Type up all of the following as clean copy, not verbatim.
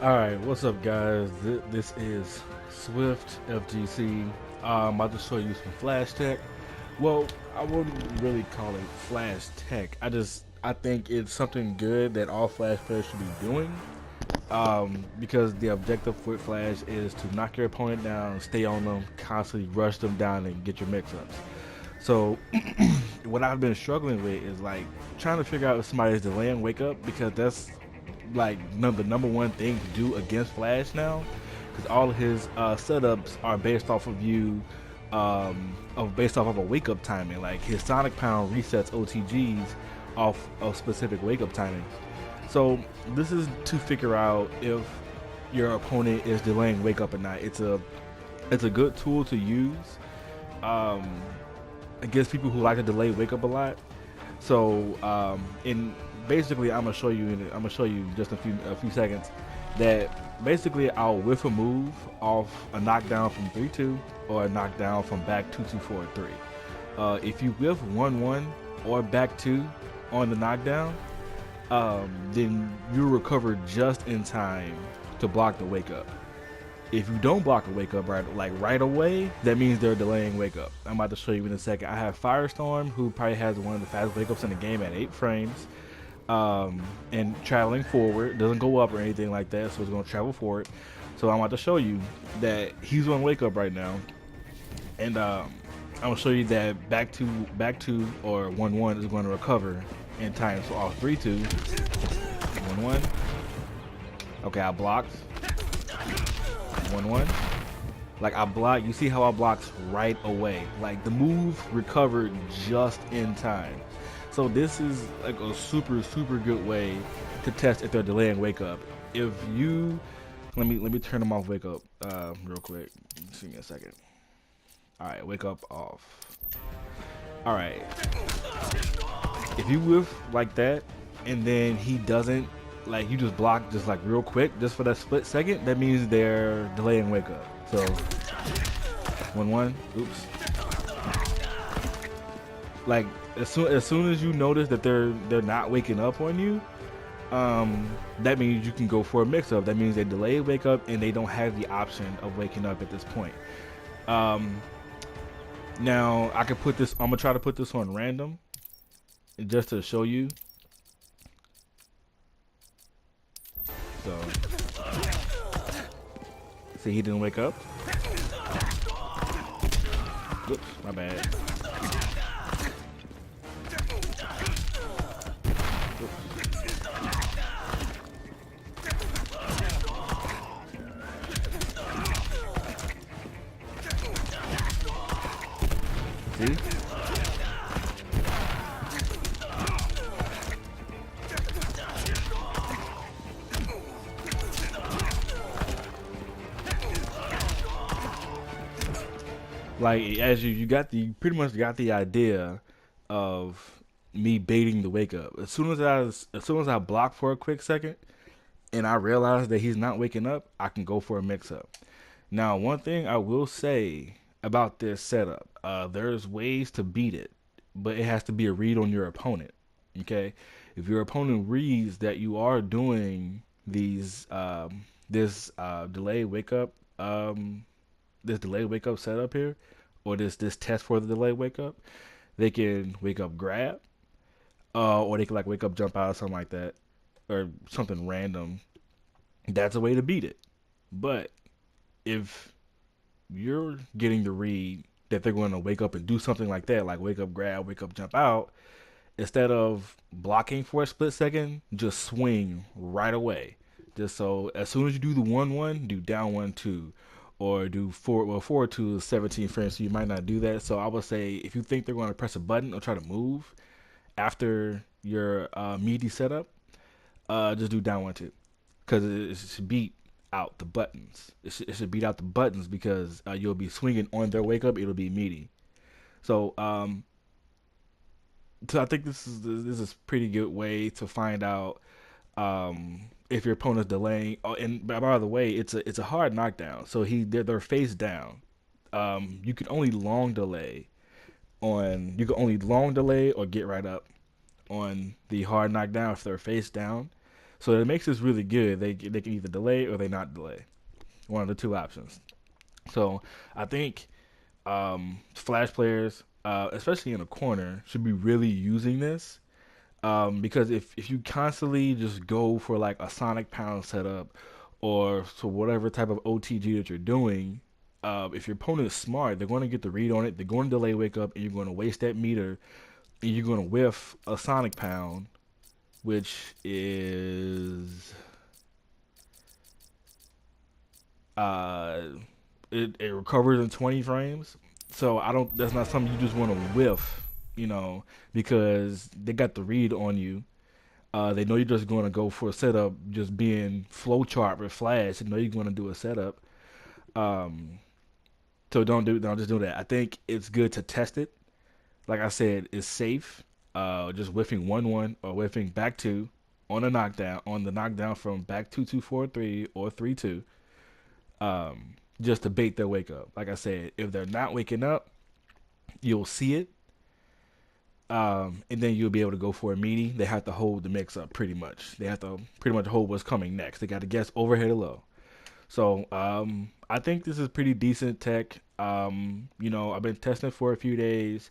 Alright, what's up guys? This is Swift FGC. I'm about to show you some flash tech. Well, I wouldn't really call it flash tech. I think it's something good that all flash players should be doing. Because the objective with flash is to knock your opponent down, stay on them, constantly rush them down and get your mix-ups. So what I've been struggling with is like trying to figure out if somebody's delaying wake up because that's like the number one thing to do against Flash now, because all of his setups are based off of based off of a wake up timing. Like his Sonic Pound resets OTGs off of specific wake up timing. So this is to figure out if your opponent is delaying wake up or not. It's a good tool to use um, against people who like to delay wake up a lot. So in basically, I'm gonna show you just a few seconds that basically I'll whiff a move off a knockdown from 3-2 or a knockdown from back 2-2-4-3. If you whiff 1-1 or back 2 on the knockdown, then you recover just in time to block the wake up. If you don't block a wake up right away, that means they're delaying wake up. I'm about to show you in a second. I have Firestorm, who probably has one of the fastest wake ups in the game at 8 frames, and traveling forward. Doesn't go up or anything like that, so it's going to travel forward. So I'm about to show you that he's on wake up right now, and I'm going to show you that back two or 1-1 is going to recover in time. So off 3-2, 1-1. Okay, I blocked. 1-1. Like I block, you see how I blocked right away. Like the move recovered just in time. So this is like a super good way to test if they're delaying wake up. If you let me turn them off wake up real quick. Just give me a second. Alright, wake up off. Alright. If you whiff like that and then he doesn't, like you just block just like real quick just for that split second, that means they're delaying wake up. So 1-1. Oops. Like as soon as you notice that they're not waking up on you, that means you can go for a mix up. That means they delay wake up and they don't have the option of waking up at this point. Now I could put this. I'm gonna try to put this on random just to show you. So see, he didn't wake up. Oops, my bad. See? Like as you pretty much got the idea of me baiting the wake up. As soon as I block for a quick second and I realize that he's not waking up, I can go for a mix up. Now, one thing I will say about this setup, there's ways to beat it, but it has to be a read on your opponent. Okay, if your opponent reads that you are doing this this delayed wake up setup here, or this test for the delayed wake up, they can wake up grab, or they can like wake up jump out or something like that, or something random. That's a way to beat it. But if you're getting the read that they're going to wake up and do something like that, like wake up, grab, wake up, jump out, instead of blocking for a split second, just swing right away. Just so as soon as you do the 1-1, do down 1-2, or do 4-2 is 17 frames, so you might not do that. So I would say if you think they're going to press a button or try to move after your meaty setup, just do down 1-2, because it should beat out the buttons. It should beat out the buttons because you'll be swinging on their wake up. It'll be meaty. So I think this is pretty good way to find out if your opponent's delaying. Oh, and by the way, it's a hard knockdown. So they're face down. You can only long delay or get right up on the hard knockdown if they're face down. So it makes this really good. They can either delay or they not delay. One of the two options. So I think Flash players, especially in a corner, should be really using this. Because if you constantly just go for like a Sonic Pound setup or so whatever type of OTG that you're doing, if your opponent is smart, they're going to get the read on it. They're going to delay wake up, and you're going to waste that meter, and you're going to whiff a Sonic Pound, which is uh, it recovers in 20 frames. So I don't. That's not something you just want to whiff, you know, because they got the read on you. They know you're just going to go for a setup, just being flowchart with flash. They know you're going to do a setup. Um, so don't just do that. I think it's good to test it. Like I said, it's safe. Just whiffing 1-1 or whiffing back two on a knockdown on the knockdown from back 2-2-4-3 or 3-2. Just to bait their wake up. Like I said, if they're not waking up, you'll see it. And then you'll be able to go for a meaty. They have to hold the mix up pretty much. They have to pretty much hold what's coming next. They got to guess overhead or low. So I think this is pretty decent tech. I've been testing it for a few days.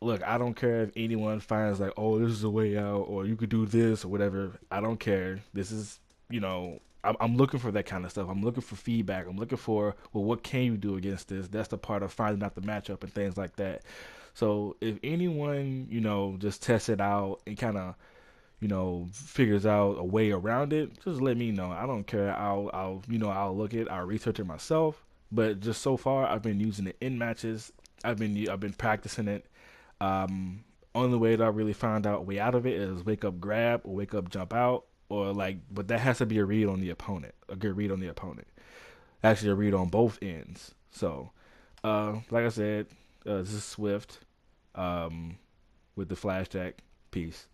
Look, I don't care if anyone finds like, oh, this is a way out, or you could do this or whatever. I don't care. This is, I'm looking for that kind of stuff. I'm looking for feedback. I'm looking for, well, what can you do against this? That's the part of finding out the matchup and things like that. So if anyone, just tests it out and kind of, figures out a way around it, just let me know. I don't care. I'll look at, I'll research it myself. But just so far, I've been using it in matches. I've been practicing it. Only way that I really found out a way out of it is wake up grab or wake up jump out or like, but that has to be a read on the opponent, a good read on the opponent. Actually, a read on both ends. So, like I said, this is Swift, with the flash jack. Peace.